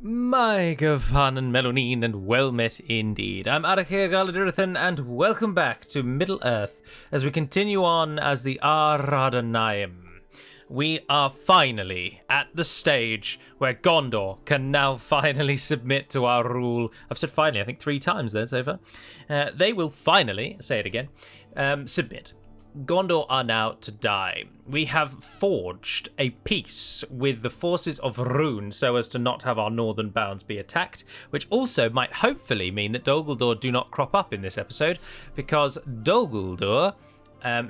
My Gavan and Melonin, and well met indeed. I'm Adrian, and welcome back to Middle-earth as we continue on as the Ar-Adûnâim. We are finally at the stage where Gondor can now finally submit to our rule. I've said finally, I think 3 times then so far. They will finally, say it again, submit. Gondor are now to die. We have forged a peace with the forces of Rhûn so as to not have our northern bounds be attacked, which also might hopefully mean that Dol Guldur do not crop up in this episode, because Dol Guldur,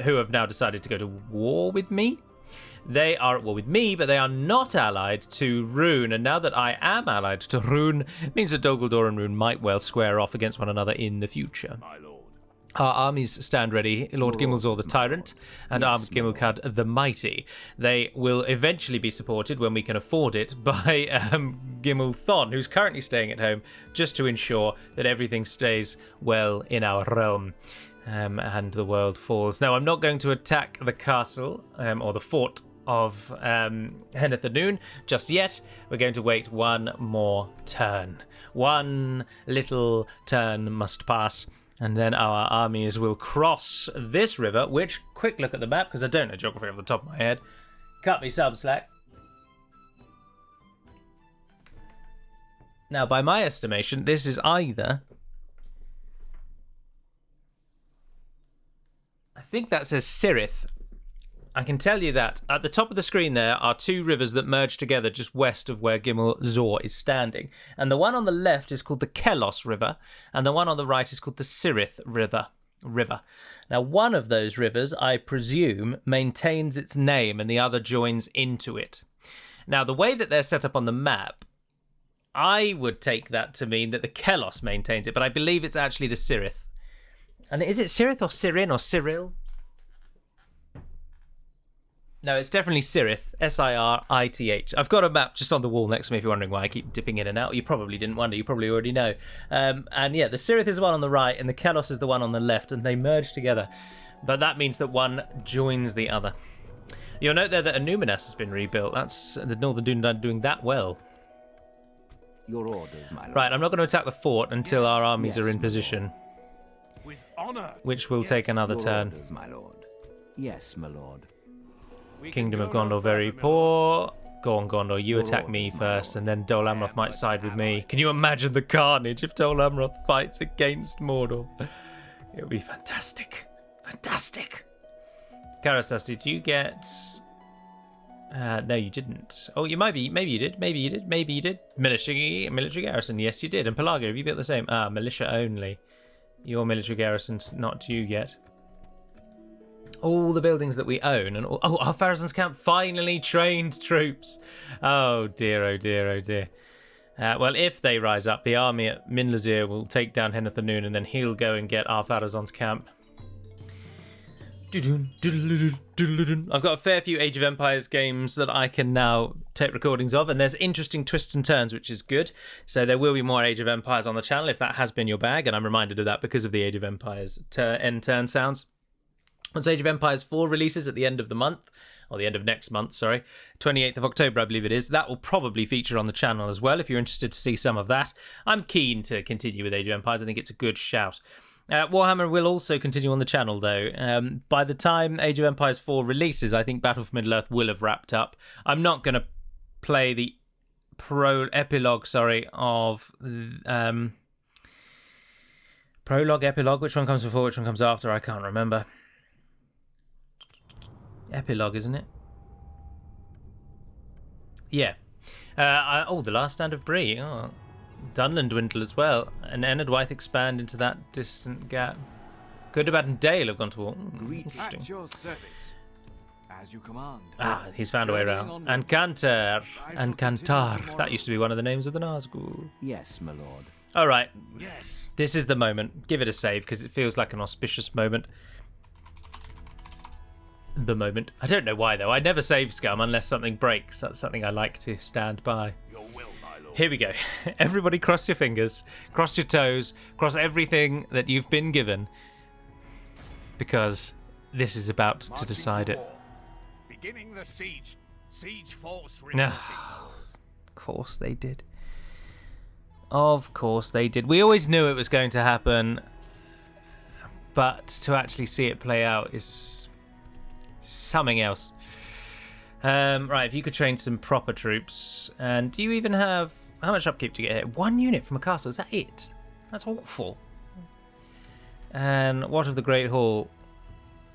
who have now decided to go to war with me, they are at war with me, but they are not allied to Rhûn, and now that I am allied to Rhûn, it means that Dol Guldur and Rhûn might well square off against one another in the future. My lord. Our armies stand ready, Lord Gimmelzor the Tyrant and Arm Gimmelkad the Mighty. They will eventually be supported, when we can afford it, by Gimmelthon, who's currently staying at home, just to ensure that everything stays well in our realm and the world falls. Now, I'm not going to attack the castle or the fort of Adûnâim just yet. We're going to wait one more turn. One little turn must pass. And then our armies will cross this river, which, quick look at the map, because I don't know geography off the top of my head. Cut me some slack. Now, by my estimation, this is either... I think that says Cirith. I can tell you that at the top of the screen there are 2 rivers that merge together just west of where Gimmelzor is standing. And the one on the left is called the Kelos River, and the one on the right is called the Cirith River. Now, one of those rivers, I presume, maintains its name and the other joins into it. Now, the way that they're set up on the map, I would take that to mean that the Kelos maintains it, but I believe it's actually the Cirith. And is it Cirith or Sirin or Cyril? No, it's definitely Cirith, S-I-R-I-T-H. I've got a map just on the wall next to me if you're wondering why I keep dipping in and out. You probably didn't wonder, you probably already know. And yeah, the Cirith is the one on the right and the Kelos is the one on the left, and they merge together. But that means that one joins the other. You'll note there that Anúminas has been rebuilt. That's the Northern Dunedain doing that well. Your orders, my lord. Right, I'm not going to attack the fort until our armies are in position. With honor. Which will take another turn. Orders, my lord. Yes, my lord. Kingdom of Gondor very poor. Go on, Gondor, you attack me first, and then Dol Amroth might side with me. Can you imagine the carnage if Dol Amroth fights against Mordor? It would be fantastic. Fantastic. Karasas, did you get... no, you didn't. Oh, you might be. Maybe you did. Maybe you did. Maybe you did. Military garrison. Yes, you did. And Pelago, have you built the same? Ah, militia only. Your military garrison's not due yet. All the buildings that we own, and our Pharazon's camp finally trained troops. Oh dear, oh dear, oh dear. Well, if they rise up, the army at Minlazir will take down Adûnâim, and then he'll go and get our Pharazon's camp. I've got a fair few Age of Empires games that I can now take recordings of, and there's interesting twists and turns, which is good. So there will be more Age of Empires on the channel if that has been your bag, and I'm reminded of that because of the Age of Empires end turn sounds. Once Age of Empires 4 releases at the end of the month, or the end of next month, sorry, 28th of October, I believe it is, that will probably feature on the channel as well, if you're interested to see some of that. I'm keen to continue with Age of Empires. I think it's a good shout. Warhammer will also continue on the channel, though. By the time Age of Empires 4 releases, I think Battle for Middle-earth will have wrapped up. I'm not going to play the epilogue of... prologue, epilogue, which one comes before, which one comes after, I can't remember. Epilogue, isn't it? Yeah. The Last Stand of Bree. Oh, Dunland dwindle as well. And Enadwaith expand into that distant gap. Good, Bad, and Dale have gone to war. Interesting. At your service. As you command. Ah, he's found a way around. And Cantar. And Cantar. That used to be one of the names of the Nazgûl. Yes, my lord. All right. Yes. This is the moment. Give it a save, because it feels like an auspicious moment. The moment. I don't know why, though. I never save scum unless something breaks. That's something I like to stand by. Your will, my lord. Here we go. Everybody cross your fingers, cross your toes, cross everything that you've been given, because this is about to decide it. Beginning the siege. Siege force No, reporting. of course they did. Of course they did. We always knew it was going to happen, but to actually see it play out is something else. Right, if you could train some proper troops. And do you even have... How much upkeep do you get here? 1 unit from a castle, is that it? That's awful. And what of the Great Hall?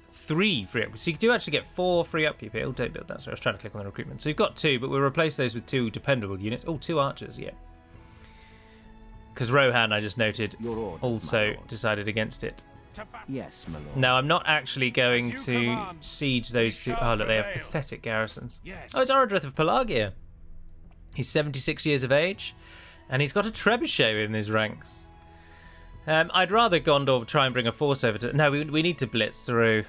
3 free upkeep. So you do actually get 4 free upkeep here. Oh, don't build that. Sorry, I was trying to click on the recruitment. So you've got 2, but we'll replace those with 2 dependable units. Oh, 2 archers, yeah. Because Rohan, I just noted, also decided against it. Yes, my lord. No, I'm not actually going As to you command, siege those 2. Oh, look, they have prevail. pathetic garrisons. Yes. Oh, it's Orodreth of Pelagia. He's 76 years of age, and he's got a trebuchet in his ranks. I'd rather Gondor try and bring a force over to... No, we need to blitz through.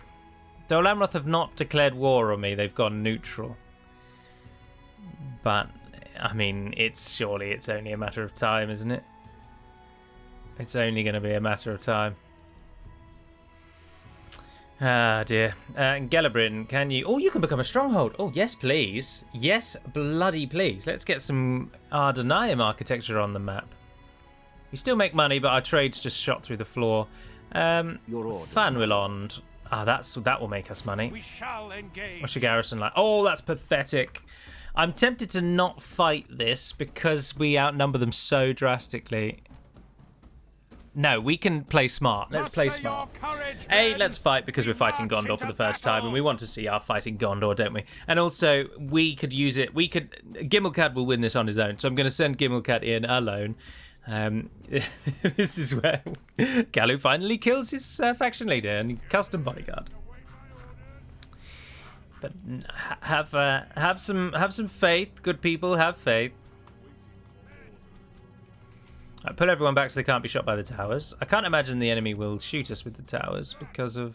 Dol Amroth have not declared war on me. They've gone neutral. But, I mean, it's only a matter of time, isn't it? It's only going to be a matter of time. Ah, dear. Gelabrin, can you... Oh, you can become a stronghold. Oh, yes, please. Yes, bloody please. Let's get some Ar-Adûnâim architecture on the map. We still make money, but our trade's just shot through the floor. Your orders. Fanwilond. Ah, that will make us money. We shall engage. What's your garrison like? Oh, that's pathetic. I'm tempted to not fight this because we outnumber them so drastically. No, we can play smart. Let's play Muster your smart. courage, A, men. let's fight because we're fighting march Gondor for the into first time, and battle. we want to see our fighting Gondor, don't we? And also, we could use it. Gimmelcad will win this on his own, so I'm going to send Gimmelcad in alone. This is where Galu finally kills his faction leader and custom bodyguard. But have some faith, good people. Have faith. I put everyone back so they can't be shot by the towers. I can't imagine the enemy will shoot us with the towers because of...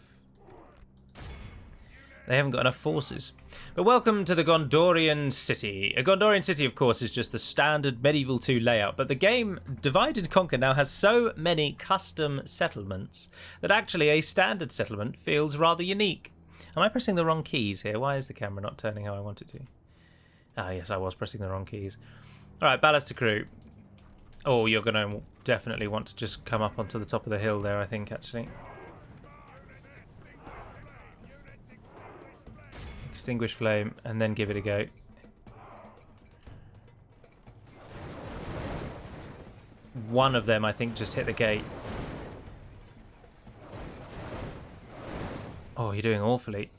They haven't got enough forces. But welcome to the Gondorian city. A Gondorian city, of course, is just the standard Medieval 2 layout, but the game Divide and Conquer now has so many custom settlements that actually a standard settlement feels rather unique. Am I pressing the wrong keys here? Why is the camera not turning how I want it to? Ah, yes, I was pressing the wrong keys. All right, ballast to crew. Oh, you're going to definitely want to just come up onto the top of the hill there, I think, actually. Extinguish flame, and then give it a go. One of them, I think, just hit the gate. Oh, you're doing awfully.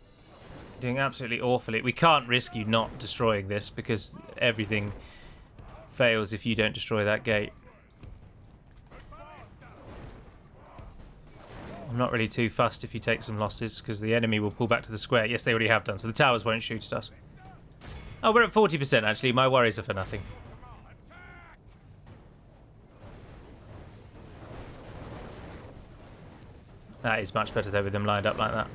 You're doing absolutely awfully. We can't risk you not destroying this because everything fails if you don't destroy that gate. I'm not really too fussed if you take some losses because the enemy will pull back to the square. Yes, they already have done, so the towers won't shoot at us. Oh, we're at 40% actually. My worries are for nothing. That is much better though with them lined up like that.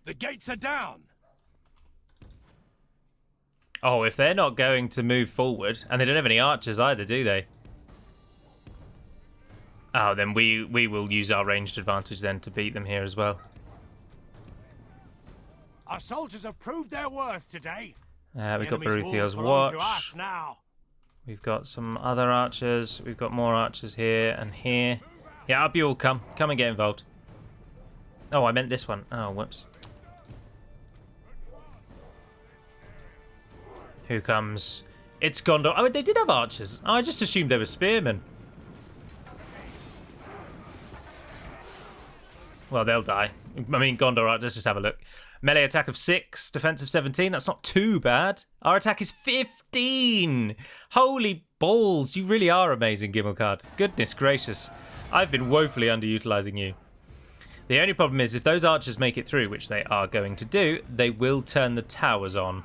The gates are down. Oh, if they're not going to move forward, and they don't have any archers either, do they? Oh, then we will use our ranged advantage then to beat them here as well. Our soldiers have proved their worth today. We've got Enemy's Baruthiel's walls belong to watch. us now. We've got some other archers. We've got more archers here and here. Yeah, up you all come. Come and get involved. Oh, I meant this one. Oh, whoops. Who comes? It's Gondor. Oh, they did have archers. Oh, I just assumed they were spearmen. Well, they'll die. I mean, Gondor, let's just have a look. Melee attack of 6, defense of 17. That's not too bad. Our attack is 15. Holy balls. You really are amazing, Gimmelcard. Goodness gracious. I've been woefully underutilizing you. The only problem is if those archers make it through, which they are going to do, they will turn the towers on.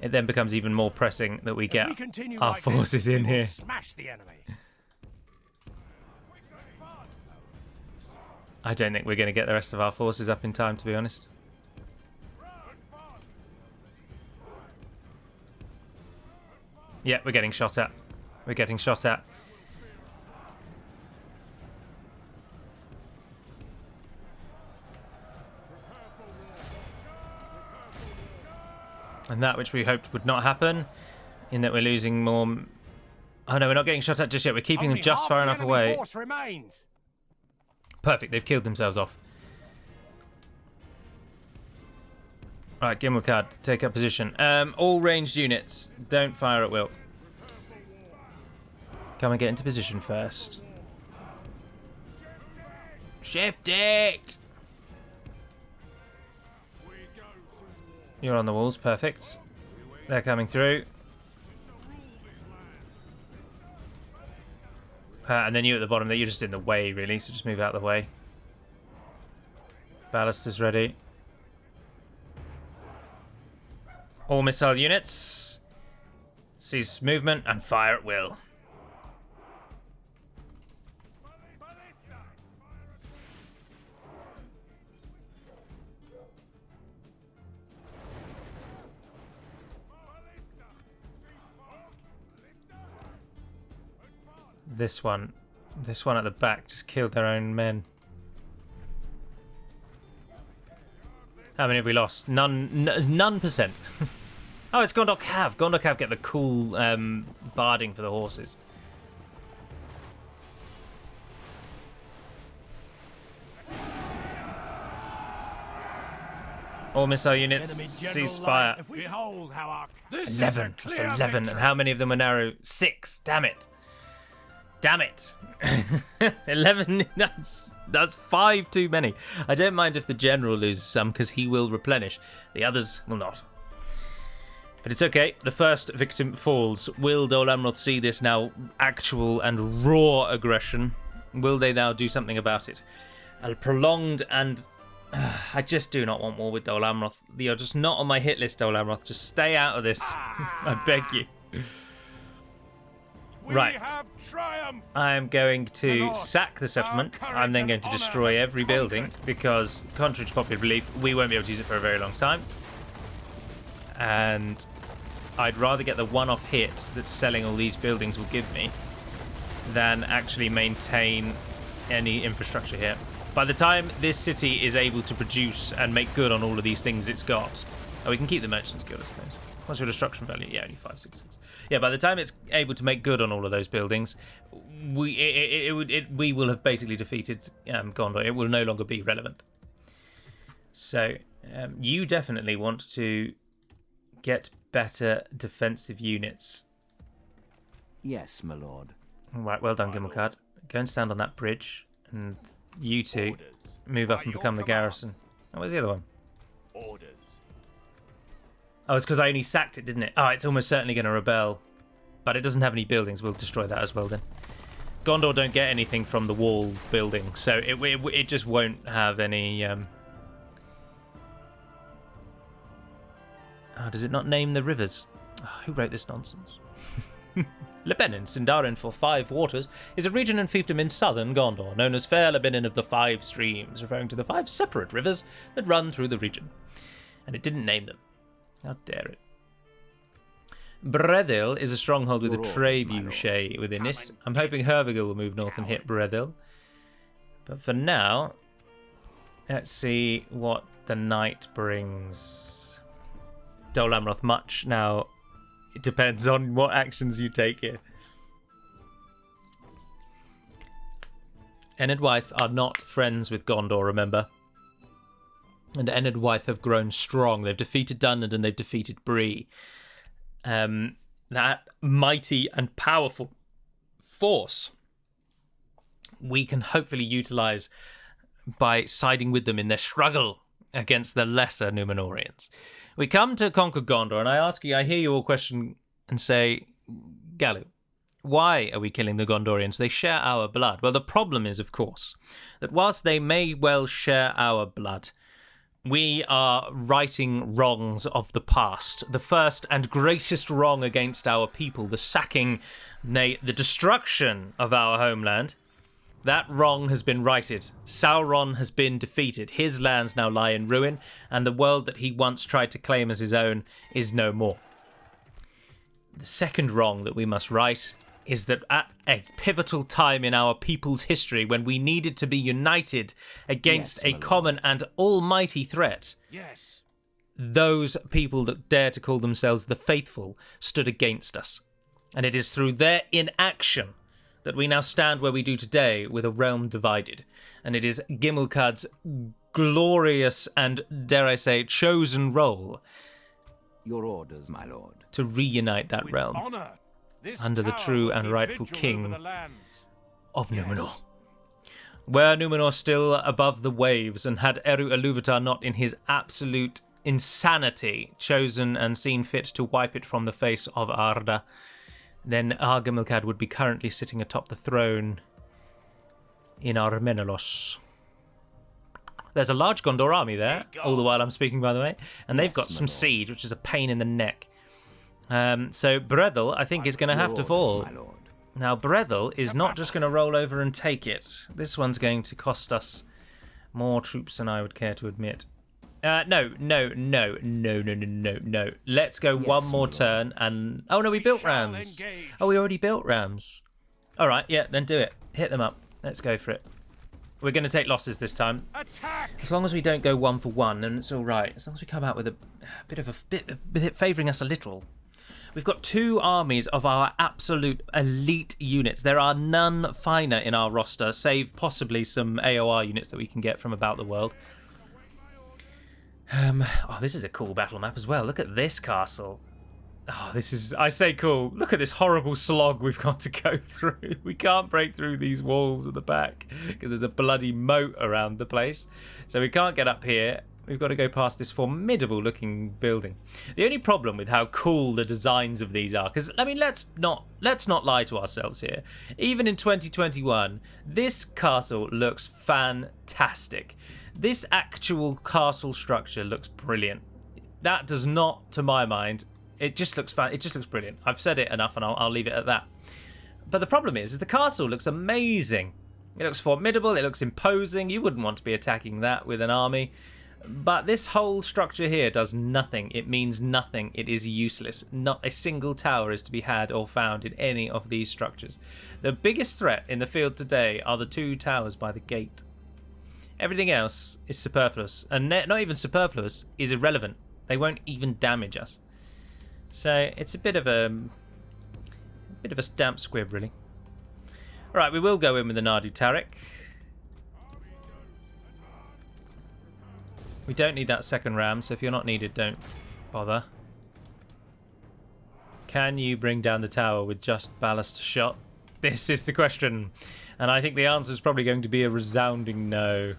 It then becomes even more pressing that we get our forces in here. Smash the enemy. I don't think we're going to get the rest of our forces up in time, to be honest. Yeah, we're getting shot at. We're getting shot at. And that which we hoped would not happen, in that we're losing more Oh no, we're not getting shot at just yet. We're keeping them Only just half far the enough enemy away. force remains. Perfect, they've killed themselves off. Right, Gimmelcard, take up position. All ranged units, don't fire at will. Come and get into position first. Shift it! You're on the walls, perfect. They're coming through. And then you at the bottom there, you're just in the way, really, so just move out of the way. Ballast is ready. All missile units. Cease movement and fire at will. This one at the back just killed their own men. How many have we lost? None percent. Oh, it's Gondor Cav. Gondor Cav get the cool barding for the horses. All missile units, cease fire. 11. That's 11. And how many of them are narrow? 6. Damn it. Damn it. 11. That's 5 too many. I don't mind if the general loses some because he will replenish. The others will not. But it's okay. The first victim falls. Will Dol Amroth see this now actual and raw aggression? Will they now do something about it? A prolonged and... I just do not want war with Dol Amroth. You're just not on my hit list, Dol Amroth. Just stay out of this. I beg you. Right. I'm going to sack the settlement. I'm then going to destroy every building because, contrary to popular belief, we won't be able to use it for a very long time. And I'd rather get the one-off hit that selling all these buildings will give me than actually maintain any infrastructure here. By the time this city is able to produce and make good on all of these things it's got... Oh, we can keep the Merchants Guild, I suppose. What's your destruction value? Yeah, only 566. Yeah, by the time it's able to make good on all of those buildings, we will have basically defeated Gondor. It will no longer be relevant. So, you definitely want to get better defensive units. Yes, my lord. All right, well done, Gimmelcard. Go and stand on that bridge, and you two move up and become the garrison. Oh, where's the other one? Orders. Oh, it's because I only sacked it, didn't it? Oh, it's almost certainly going to rebel. But it doesn't have any buildings. We'll destroy that as well then. Gondor don't get anything from the wall building, so it just won't have any... Oh, does it not name the rivers? Oh, who wrote this nonsense? Lebanon, Sindarin for 5 waters, is a region and fiefdom in southern Gondor, known as Fair Lebanon of the 5 streams, referring to the 5 separate rivers that run through the region. And it didn't name them. How dare it. Brethil is a stronghold with a trebuchet within it. I'm hoping Hervigil will move north and hit Brethil. But for now, let's see what the night brings. Dol Amroth much. Now, it depends on what actions you take here. Enid Wythe are not friends with Gondor, remember? And Enid Wythe have grown strong. They've defeated Dunland and they've defeated Bree. That mighty and powerful force we can hopefully utilise by siding with them in their struggle against the lesser Númenóreans. We come to conquer Gondor, and I hear you all question and say, Galu, why are we killing the Gondorians? They share our blood. Well, the problem is, of course, that whilst they may well share our blood, we are righting wrongs of the past. The first and greatest wrong against our people, the sacking, nay, the destruction of our homeland. That wrong has been righted. Sauron has been defeated. His lands now lie in ruin, and the world that he once tried to claim as his own is no more. The second wrong that we must right is that at a pivotal time in our people's history, when we needed to be united against a common and almighty threat, those people that dare to call themselves the faithful stood against us. And it is through their inaction that we now stand where we do today with a realm divided. And it is Gimmelkad's glorious and, dare I say, chosen role Your orders, my lord. to reunite that With realm honor, this under the tower true will and keep rightful vigil king over the lands. of Numenor. Were Numenor still above the waves, and had Eru Ilúvatar not in his absolute insanity chosen and seen fit to wipe it from the face of Arda, then Ar-Gimmelkad would be currently sitting atop the throne in Armenelos. There's a large Gondor army there, all the while I'm speaking, by the way, and they've got some siege, which is a pain in the neck. So Brethel, I think, is going to have to fall. My lord. Now, Brethel is not just going to roll over and take it. This one's going to cost us more troops than I would care to admit. No. Let's go one more turn and... Oh, no, we built rams. Engage. Oh, we already built rams. All right, yeah, then do it. Hit them up. Let's go for it. We're going to take losses this time. Attack! As long as we don't go 1 for 1, and it's all right. As long as we come out with a bit favouring us a little. We've got 2 armies of our absolute elite units. There are none finer in our roster, save possibly some AOR units that we can get from about the world. Oh, this is a cool battle map as well. Look at this castle. Oh, this is... I say cool. Look at this horrible slog we've got to go through. We can't break through these walls at the back because there's a bloody moat around the place. So we can't get up here. We've got to go past this formidable looking building. The only problem with how cool the designs of these are, because I mean, let's not lie to ourselves here. Even in 2021, this castle looks fantastic. This actual castle structure looks brilliant. That does not, to my mind, it just looks it just looks brilliant. I've said it enough, and I'll leave it at that. But the problem is the castle looks amazing. It looks formidable. It looks imposing. You wouldn't want to be attacking that with an army. But this whole structure here does nothing. It means nothing. It is useless. Not a single tower is to be had or found in any of these structures. The biggest threat in the field today are the 2 towers by the gate. Everything else is superfluous. And not even superfluous, is irrelevant. They won't even damage us. So it's a bit of a stamp squib, really. All right, we will go in with the Nardu Tariq. We don't need that second ram, so if you're not needed, don't bother. Can you bring down the tower with just ballast shot? This is the question. And I think the answer is probably going to be a resounding no.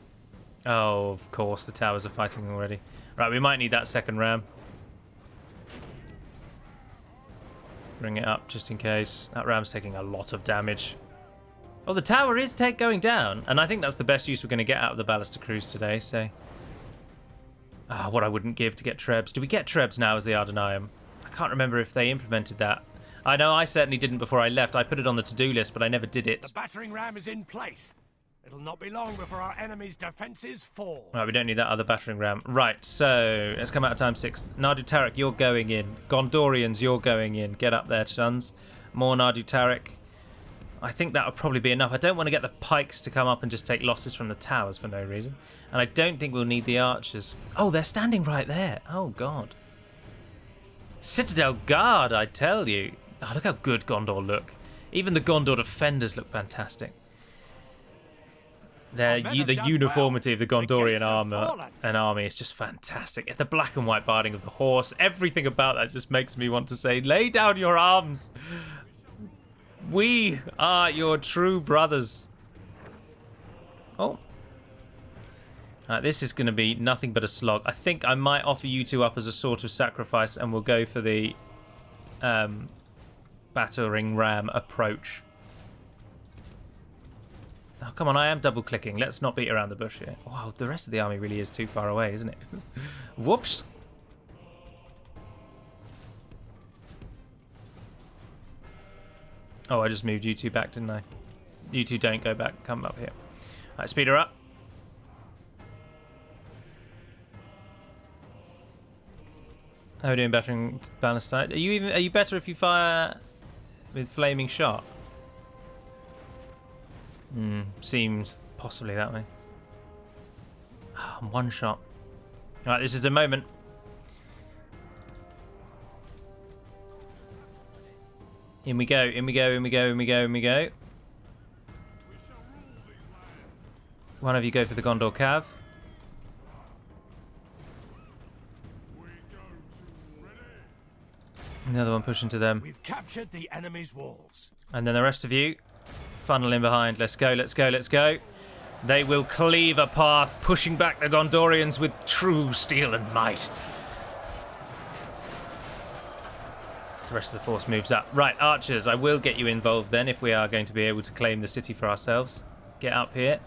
Oh, of course, the towers are fighting already. Right, we might need that second ram. Bring it up just in case. That ram's taking a lot of damage. Oh, the tower is going down. And I think that's the best use we're going to get out of the Ballista Cruise today, so... Ah, what I wouldn't give to get Trebs. Do we get Trebs now as the Ar-Adûnâim? I can't remember if they implemented that. I know I certainly didn't before I left. I put it on the to-do list, but I never did it. The battering ram is in place. It'll not be long before our enemy's defences fall. Right, we don't need that other battering ram. Right, so let's come out of time 6. Nardu Tariq, you're going in. Gondorians, you're going in. Get up there, sons. More Nardu Tariq. I think that would probably be enough. I don't want to get the pikes to come up and just take losses from the towers for no reason. And I don't think we'll need the archers. Oh, they're standing right there. Oh, God. Citadel Guard, I tell you. Oh, look how good Gondor look. Even the Gondor defenders look fantastic. The uniformity of the Gondorian armor and army is just fantastic. The black and white barding of the horse, everything about that just makes me want to say, lay down your arms. We are your true brothers. Oh. This is going to be nothing but a slog. I think I might offer you 2 up as a sort of sacrifice, and we'll go for the battering ram approach. Oh, come on, I am double-clicking. Let's not beat around the bush here. Wow, the rest of the army really is too far away, isn't it? Whoops. Oh, I just moved you 2 back, didn't I? You 2 don't go back. Come up here. All right, speed her up. How are we doing battering balance side? Are you better if you fire with flaming shot? Seems possibly that way. Oh, 1 shot. All right, this is the moment. In we go, in we go, in we go, in we go, in we go. One of you go for the Gondor Cav. Another one pushing to them. We've captured the enemy's walls. And then the rest of you, funnel in behind. Let's go, let's go, let's go. They will cleave a path, pushing back the Gondorians with true steel and might. The rest of the force moves up. Right, archers, I will get you involved then if we are going to be able to claim the city for ourselves. Get up here.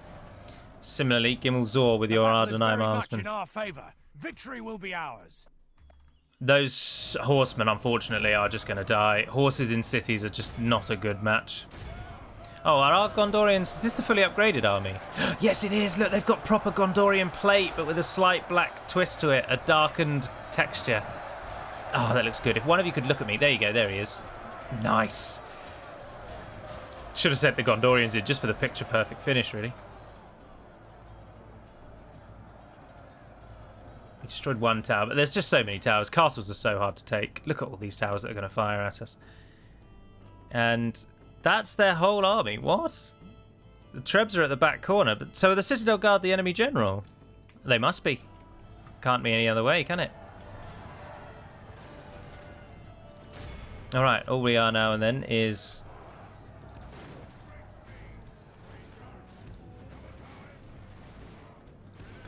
Similarly, Gimel Zor with your Ar-Adûnâim armsmen. In our favor. Victory will be ours. Those horsemen, unfortunately, are just going to die. Horses in cities are just not a good match. Oh, are our Gondorians... Is this the fully upgraded army? Yes, it is. Look, they've got proper Gondorian plate, but with a slight black twist to it. A darkened texture. Oh, that looks good. If one of you could look at me. There you go. There he is. Nice. Should have sent the Gondorians in just for the picture-perfect finish, really. We destroyed one tower, but there's just so many towers. Castles are so hard to take. Look at all these towers that are going to fire at us. And that's their whole army. What? The Trebs are at the back corner, but so are the Citadel Guard the enemy general? They must be. Can't be any other way, can it? Alright, all we are now and then is...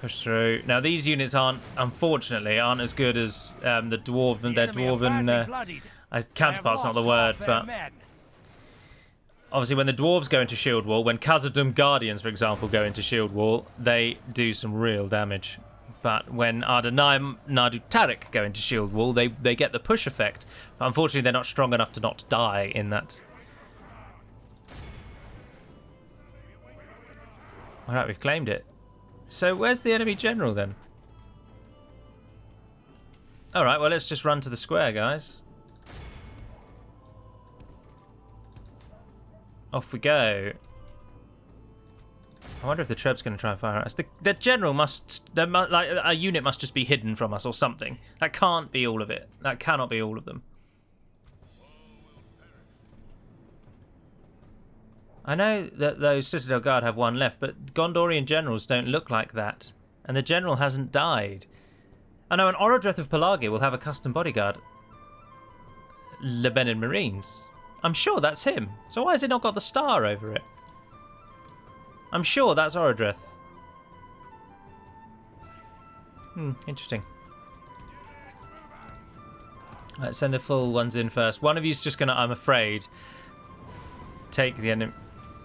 push through. Now these units unfortunately aren't as good as the Dwarven. Their Dwarven... counterpart's not the word, but... Obviously when the Dwarves go into Shield Wall, when Khazad-dûm Guardians, for example, go into Shield Wall, they do some real damage. But when Ar-Adûnâim Nadu Tariq go into Shield Wall, they get the push effect. But unfortunately, they're not strong enough to not die in that. Alright, we've claimed it. So where's the enemy general then? Alright, well, let's just run to the square, guys. Off we go. I wonder if the Treb's going to try and fire at us. The general must... like, a unit must just be hidden from us or something. That can't be all of it. That cannot be all of them. I know that those Citadel Guard have one left, but Gondorian generals don't look like that. And the general hasn't died. I know an Orodreth of Pelargir will have a custom bodyguard. Lebanon Marines. I'm sure that's him. So why has it not got the star over it? I'm sure that's Orodreth. Interesting. Let's send the full ones in first. One of you's just going to, I'm afraid, take the enemy.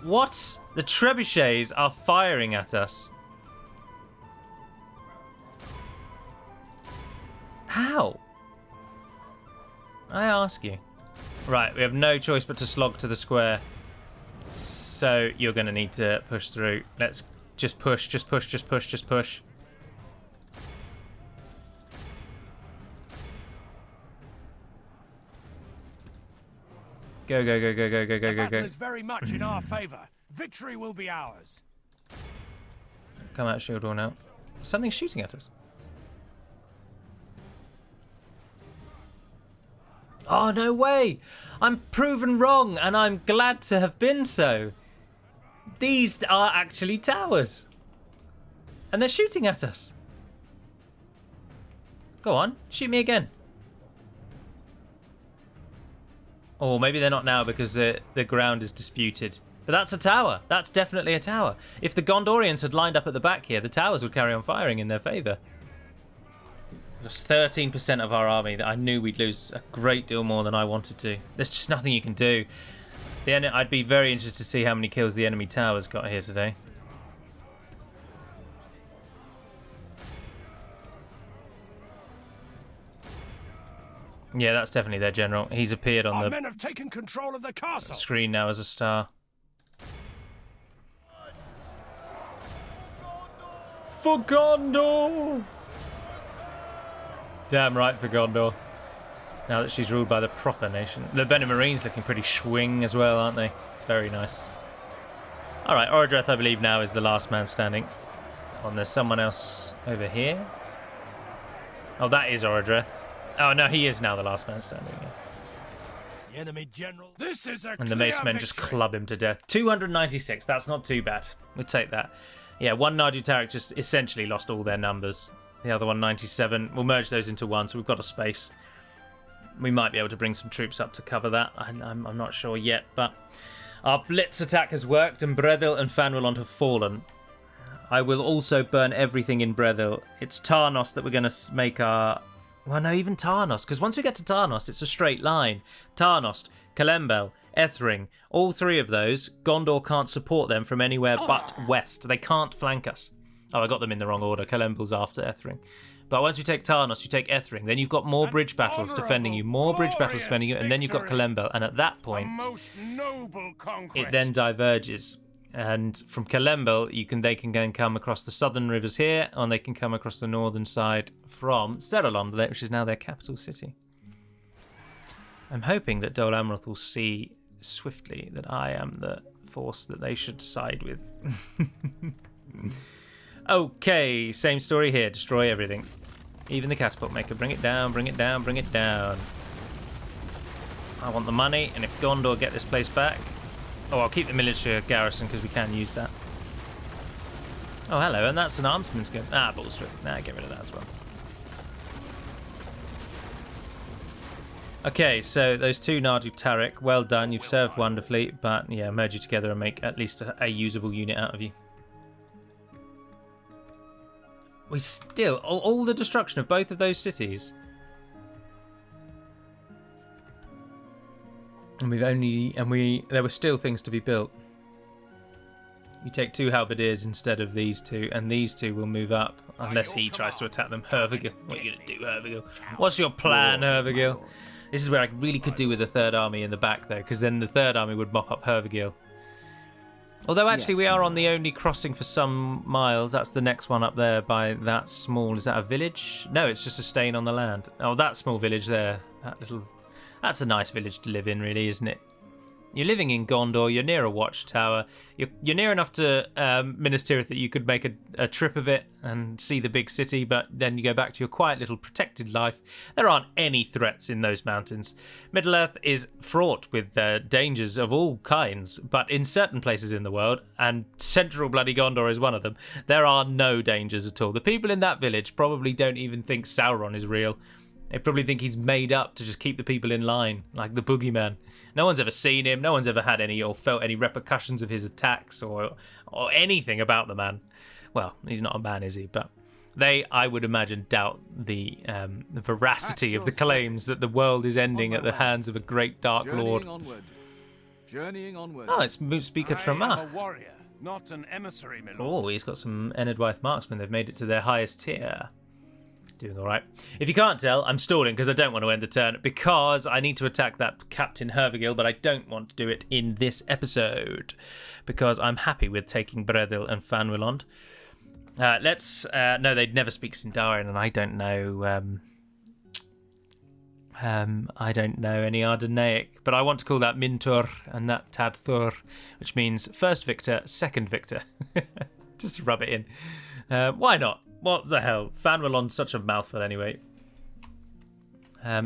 What? The trebuchets are firing at us. How? I ask you. Right, we have no choice but to slog to the square. So you're going to need to push through. Let's just push, just push, just push, just push. Go, go, go, go, go, go, go, go, go. Is very much in our favor. Victory will be ours. Come out, shield wall now. Something's shooting at us. Oh, no way! I'm proven wrong, and I'm glad to have been so. These are actually towers. And they're shooting at us. Go on, shoot me again. Or maybe they're not now because the ground is disputed. But that's a tower. That's definitely a tower. If the Gondorians had lined up at the back here, the towers would carry on firing in their favour. Just 13% of our army. That I knew we'd lose a great deal more than I wanted to. There's just nothing you can do. I'd be very interested to see how many kills the enemy towers got here today. Yeah, that's definitely their general. He's appeared on Our the men have taken control of the castle. Screen now as a star. For Gondor! Damn right for Gondor. Now that she's ruled by the proper nation. The Lebanon Marines looking pretty swing as well, aren't they? Very nice. Alright, Orodreth, I believe, now is the last man standing. And there's someone else over here. Oh, that is Orodreth. Oh, no, he is now the last man standing. Yeah. The enemy general. This is a And the mace men just club him to death. 296, that's not too bad. We'll take that. Yeah, one Nadu Tariq just essentially lost all their numbers. The other one, 97. We'll merge those into one, so we've got a space. We might be able to bring some troops up to cover that. I'm not sure yet, but our blitz attack has worked, and Brethil and Fanwilond have fallen. I will also burn everything in Brethil. It's Tarnos that we're going to make our... Well, no, even Tarnos, because once we get to Tarnos, it's a straight line. Tarnos, Kalembel, Ethring, all three of those, Gondor can't support them from anywhere but west. They can't flank us. Oh, I got them in the wrong order. Kalembel's after Ethring. But once you take Tarnos, you take Ethring, then you've got more bridge battles defending you, and then you've got Kalembel, and at that point, it then diverges. And from Kalembel, they can then come across the southern rivers here, and they can come across the northern side from Seralond, which is now their capital city. I'm hoping that Dol Amroth will see swiftly that I am the force that they should side with. Okay, same story here. Destroy everything. Even the catapult maker. Bring it down, bring it down, bring it down. I want the money, and if Gondor get this place back... Oh, I'll keep the military garrison because we can use that. Oh, hello, and that's an armsman's gun. Ah, bullshit. Nah, get rid of that as well. Okay, so those two Nadu Tariq, well done. You've served wonderfully, but yeah, merge you together and make at least a usable unit out of you. We still... all the destruction of both of those cities... And there were still things to be built. You take two halberdiers instead of these two, and these two will move up unless he tries to attack them. Hervigil, what are you going to do, Hervigil? What's your plan, Hervigil? This is where I really could do with the third army in the back, though, because then the third army would mop up Hervigil. Although actually we are on the only crossing for some miles. That's the next one up there by that small... Is that a village? No, it's just a stain on the land. Oh, that small village there. That's a nice village to live in, really, isn't it? You're living in Gondor, you're near a watchtower, you're near enough to Minas Tirith that you could make a trip of it and see the big city, but then you go back to your quiet little protected life. There aren't any threats in those mountains. Middle-earth is fraught with dangers of all kinds, but in certain places in the world, and central bloody Gondor is one of them, there are no dangers at all. The people in that village probably don't even think Sauron is real. They probably think he's made up to just keep the people in line, like the boogeyman. No one's ever seen him. No one's ever had any or felt any repercussions of his attacks or anything about the man. Well, he's not a man, is he? But they, I would imagine, doubt the veracity of the claims that the world is ending at the hands of a great dark lord. Journeying onward. Oh, it's Speaker Tramach. I am a warrior, not an emissary, my lord. Oh, he's got some Enedwyth marksmen. They've made it to their highest tier. Doing all right. If you can't tell, I'm stalling because I don't want to end the turn because I need to attack that Captain Hervigil, but I don't want to do it in this episode because I'm happy with taking Brethil and Fanwilond. No, they'd never speak Sindarin, and I don't know. I don't know any Ar-Adûnâim, but I want to call that Mintur and that Tad Thur, which means first victor, second victor. Just to rub it in. Why not? What the hell? Fanwilond's such a mouthful anyway.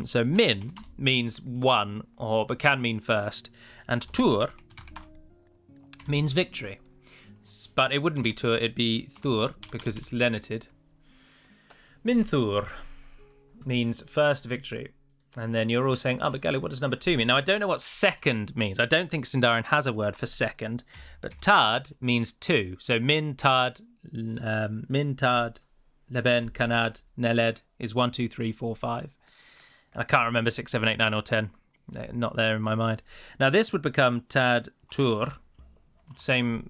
So Min means one, but can mean first. And Tur means victory. But it wouldn't be Tur, it'd be Thur, because it's lenited. Min Thur means first victory. And then you're all saying, oh, but Gally, what does number 2 mean? Now, I don't know what second means. I don't think Sindarin has a word for second. But Tad means 2. So Min, Tad, Leben, Kanad, Neled is 1, 2, 3, 4, 5. And I can't remember 6, 7, 8, 9, or 10. They're not there in my mind. Now this would become Tad Tur,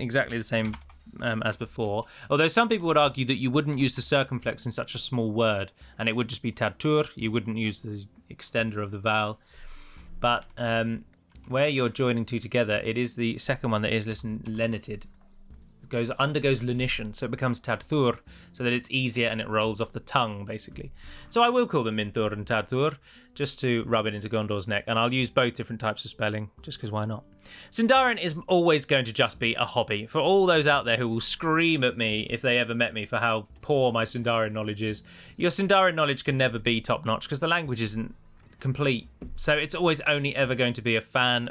exactly the same as before. Although some people would argue that you wouldn't use the circumflex in such a small word, and it would just be Tad Tur. You wouldn't use the extender of the vowel. But where you're joining two together, it is the second one that is lenited. Undergoes lenition, so it becomes Tadthur, so that it's easier and it rolls off the tongue, basically. So I will call them Minthur and Tadthur, just to rub it into Gondor's neck, and I'll use both different types of spelling, just because why not? Sindarin is always going to just be a hobby. For all those out there who will scream at me if they ever met me for how poor my Sindarin knowledge is, your Sindarin knowledge can never be top-notch, because the language isn't complete. So it's always only ever going to be a fan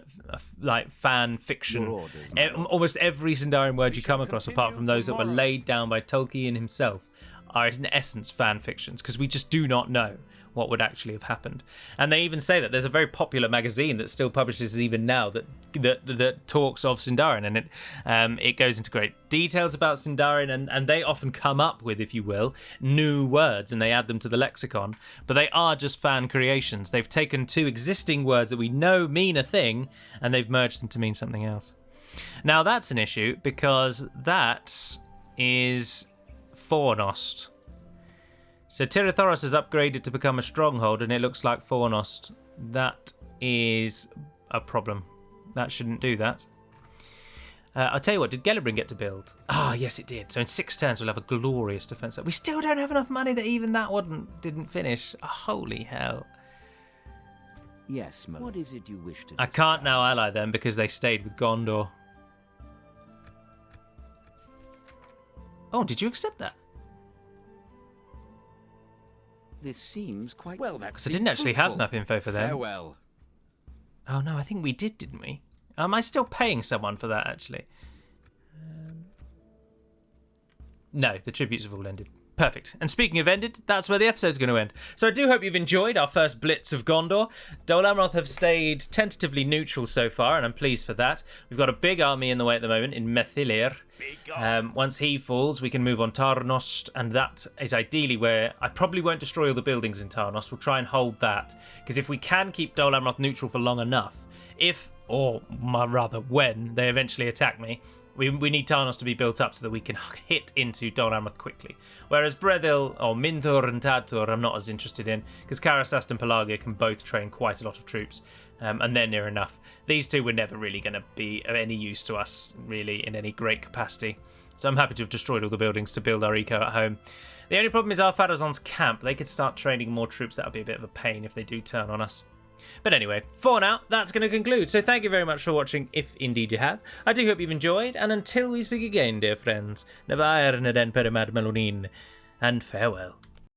fiction. Almost every Sindarian word you come across, apart from those that were laid down by Tolkien himself, are in essence fan fictions, because we just do not know what would actually have happened. And they even say that there's a very popular magazine that still publishes even now that talks of Sindarian, and it goes into great details about Sindarian, and they often come up with, if you will, new words, and they add them to the lexicon, but they are just fan creations. They've taken two existing words that we know mean a thing, and they've merged them to mean something else. Now that's an issue, because that is Fornost. So Tirithorus has upgraded to become a stronghold, and it looks like Fornost. That is a problem. That shouldn't do that. I'll tell you what, did Gellerbrin get to build? Yes, it did. So in 6 turns, we'll have a glorious defence. We still don't have enough money that even that one didn't finish. Holy hell. Yes, what is it you wish to discuss? I can't now ally them because they stayed with Gondor. Oh, did you accept that? This seems quite well. Because I didn't actually have map info for them. Farewell. Oh no, I think we did, didn't we? Am I still paying someone for that, actually? No, the tributes have all ended. Perfect. And speaking of ended, that's where the episode's going to end. So I do hope you've enjoyed our first blitz of Gondor. Dol Amroth have stayed tentatively neutral so far, and I'm pleased for that. We've got a big army in the way at the moment in Methilir. Once he falls, we can move on Tarnost, and that is ideally where I probably won't destroy all the buildings in Tarnost. We'll try and hold that, because if we can keep Dol Amroth neutral for long enough, when they eventually attack me, we need Tarnos to be built up so that we can hit into Dol Amroth quickly. Whereas Brethil or Minthor and Tadthor I'm not as interested in, because Karasast and Pelagia can both train quite a lot of troops, and they're near enough. These two were never really going to be of any use to us, really, in any great capacity. So I'm happy to have destroyed all the buildings to build our eco at home. The only problem is our Farazon's camp. They could start training more troops. That would be a bit of a pain if they do turn on us. But anyway, for now, that's going to conclude. So thank you very much for watching, if indeed you have. I do hope you've enjoyed, and until we speak again, dear friends, Nevair Neden Perimad Melonin, and farewell.